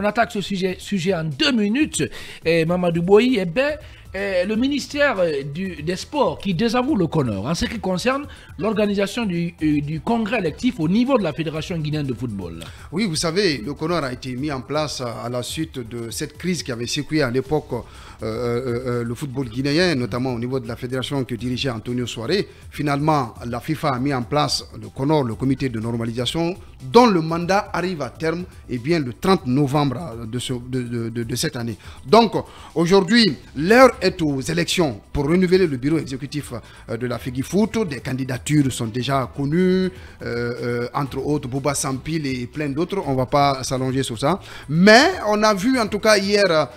on attaque ce sujet en 2 minutes. Mamadou Boye, le ministère des Sports qui désavoue le Conor en ce qui concerne l'organisation du congrès électif au niveau de la Fédération guinéenne de football. Oui, vous savez, le Conor a été mis en place à la suite de cette crise qui avait secoué à l'époque le football guinéen, notamment au niveau de la fédération que dirigeait Antonio Soare. Finalement, la FIFA a mis en place le Conor, le comité de normalisation, dont le mandat arrive à terme le 30 novembre de cette année. Donc, aujourd'hui, l'heure est aux élections pour renouveler le bureau exécutif de la FEGIFOOT. Des candidatures sont déjà connues, entre autres Bouba Sampil et plein d'autres. On ne va pas s'allonger sur ça. Mais on a vu en tout cas hier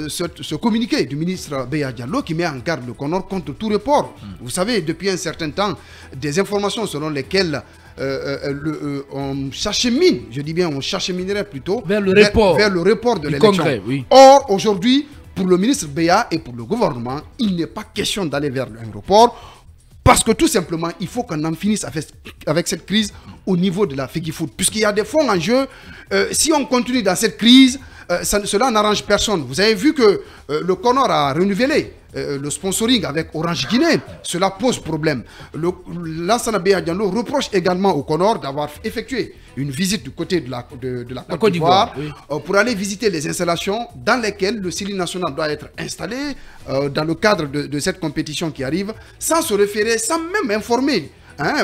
ce communiqué du ministre Beya Diallo qui met en garde le Conor contre tout report. Vous savez, depuis un certain temps, des informations selon lesquelles on s'achemine, je dis bien on s'acheminerait plutôt vers le report de l'élection. Oui. Or, aujourd'hui, pour le ministre Beya et pour le gouvernement, il n'est pas question d'aller vers un report parce que tout simplement, il faut qu'on en finisse avec cette crise au niveau de la FEGIFOOT. Puisqu'il y a des fonds en jeu, si on continue dans cette crise, cela n'arrange personne. Vous avez vu que le Conor a renouvelé le sponsoring avec Orange Guinée. Cela pose problème. Lansana Beya Diallo reproche également au Conor d'avoir effectué une visite du côté de la Côte d'Ivoire pour aller visiter les installations dans lesquelles le CELI national doit être installé dans le cadre de cette compétition qui arrive, sans se référer, sans même informer.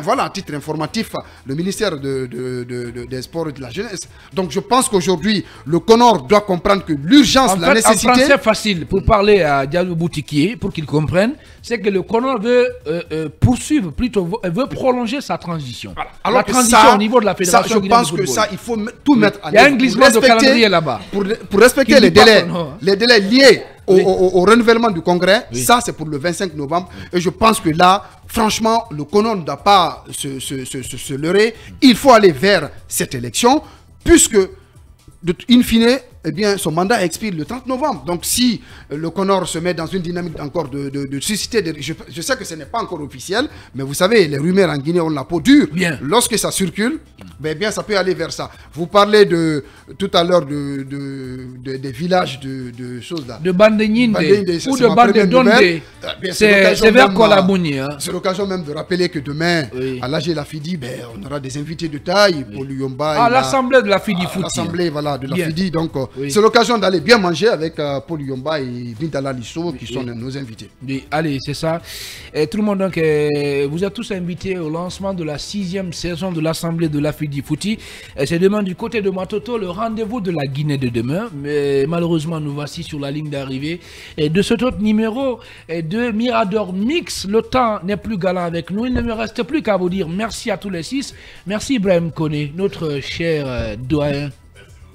Voilà, à titre informatif, le ministère des Sports et de la Jeunesse. Donc je pense qu'aujourd'hui, le Conor doit comprendre que l'urgence, la nécessité... En français facile, pour parler à Diallo Boutiquier, pour qu'il comprenne, c'est que le Conor veut poursuivre, plutôt veut prolonger sa transition. Voilà. Alors la transition au niveau de la Fédération guinéenne de football. Je pense que ça, il faut tout mettre en œuvre. Il y a un glissement de calendrier là-bas. Pour respecter les délais liés au renouvellement du congrès, ça c'est pour le 25 novembre. Et je pense que là, franchement, le Conor ne doit pas se leurrer. Il faut aller vers cette élection, puisque, in fine, son mandat expire le 30 novembre. Donc si le Conor se met dans une dynamique encore de susciter je sais que ce n'est pas encore officiel, mais vous savez, les rumeurs en Guinée ont la peau dure. Lorsque ça circule, ça peut aller vers ça. Vous parlez tout à l'heure des villages de choses là. De Bandeninde ou de Bandedonde. C'est vers Kolabouni. C'est l'occasion même de rappeler que demain, à l'AG La Fidi, on aura des invités de taille. Paul Yomba. À l'assemblée de la Fidi Foot. L'assemblée, voilà, de la Fidi. Donc, c'est l'occasion d'aller bien manger avec Paul Yomba et Bintala Lisso qui sont nos invités. Allez, c'est ça. Et tout le monde, donc, vous êtes tous invités au lancement de la 6e saison de l'Assemblée de la Fidi Footy. C'est demain du côté de Matoto, le rendez-vous de la Guinée de demain. Mais malheureusement, nous voici sur la ligne d'arrivée. Et de cet autre numéro de Mirador Mix, le temps n'est plus galant avec nous. Il ne me reste plus qu'à vous dire merci à tous les 6. Merci Ibrahim Koné, notre cher doyen,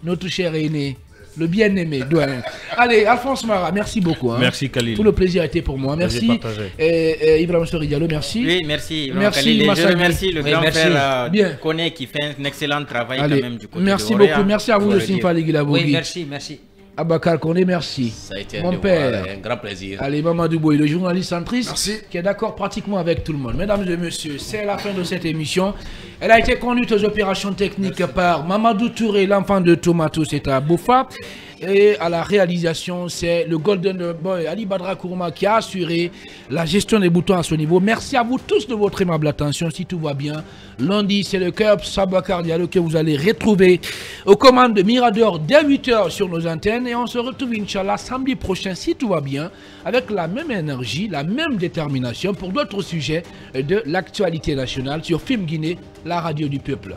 notre cher aîné. Le bien-aimé, doyen. Allez, Alphonse Mara, merci beaucoup. Merci Khalil. Tout le plaisir a été pour moi. Merci. Ibrahim Sori Diallo, merci. Oui, merci. Merci. Je remercie le grand frère Koné qui fait un excellent travail quand même du côté merci de beaucoup. Merci à vous aussi, Fali Guilabogui. Oui, merci. Abakar Koné, merci. Ça a été mon père, un grand plaisir. Allez, Mamadou Boye, le journaliste centriste, merci. Qui est d'accord pratiquement avec tout le monde. Mesdames et messieurs, c'est la fin de cette émission. Elle a été conduite aux opérations techniques par Mamadou Touré, l'enfant de Tomato, c'est à Boufa. Et à la réalisation, c'est le Golden Boy Ali Badra Kourouma qui a assuré la gestion des boutons à ce niveau. Merci à vous tous de votre aimable attention. Si tout va bien, lundi, c'est le Cœur Sabakar Diallo que vous allez retrouver aux commandes de Mirador dès 8h sur nos antennes. Et on se retrouve, Inch'Allah, samedi prochain, si tout va bien, avec la même énergie, la même détermination pour d'autres sujets de l'actualité nationale sur Film Guinée, la radio du peuple.